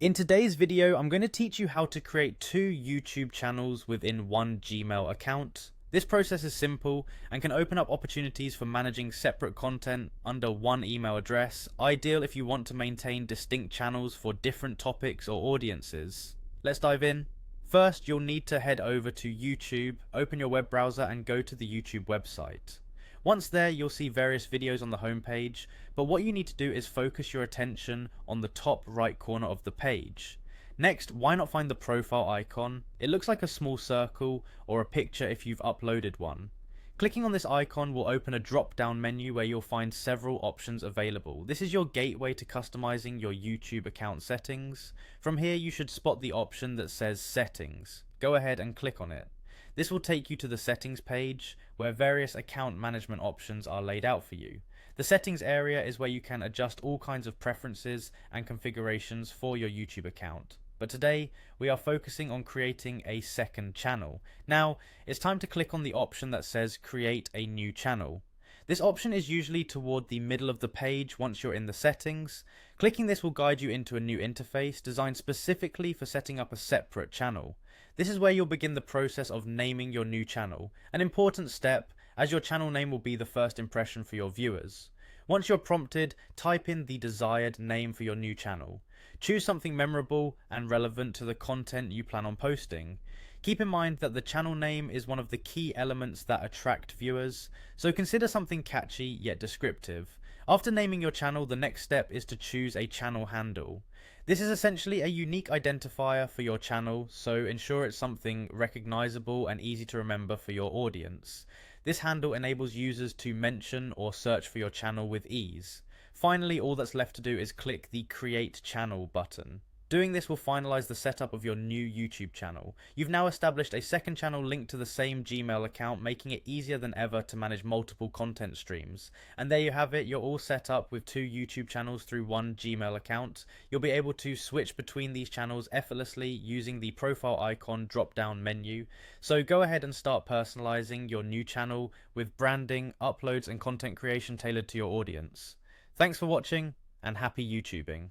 In today's video, I'm going to teach you how to create two YouTube channels within one Gmail account. This process is simple and can open up opportunities for managing separate content under one email address, ideal if you want to maintain distinct channels for different topics or audiences. Let's dive in. First, you'll need to head over to YouTube, open your web browser and go to the YouTube website. Once there, you'll see various videos on the homepage, but what you need to do is focus your attention on the top right corner of the page. Next, why not find the profile icon? It looks like a small circle or a picture if you've uploaded one. Clicking on this icon will open a drop-down menu where you'll find several options available. This is your gateway to customizing your YouTube account settings. From here, you should spot the option that says Settings. Go ahead and click on it. This will take you to the settings page where various account management options are laid out for you. The settings area is where you can adjust all kinds of preferences and configurations for your YouTube account. But today we are focusing on creating a second channel. Now it's time to click on the option that says create a new channel. This option is usually toward the middle of the page once you're in the settings. Clicking this will guide you into a new interface designed specifically for setting up a separate channel. This is where you'll begin the process of naming your new channel, an important step as your channel name will be the first impression for your viewers. Once you're prompted, type in the desired name for your new channel. Choose something memorable and relevant to the content you plan on posting. Keep in mind that the channel name is one of the key elements that attract viewers, so consider something catchy yet descriptive. After naming your channel, the next step is to choose a channel handle. This is essentially a unique identifier for your channel, so ensure it's something recognizable and easy to remember for your audience. This handle enables users to mention or search for your channel with ease. Finally, all that's left to do is click the Create Channel button. Doing this will finalize the setup of your new YouTube channel. You've now established a second channel linked to the same Gmail account, making it easier than ever to manage multiple content streams. And there you have it, you're all set up with two YouTube channels through one Gmail account. You'll be able to switch between these channels effortlessly using the profile icon drop-down menu. So go ahead and start personalizing your new channel with branding, uploads and content creation tailored to your audience. Thanks for watching and happy YouTubing.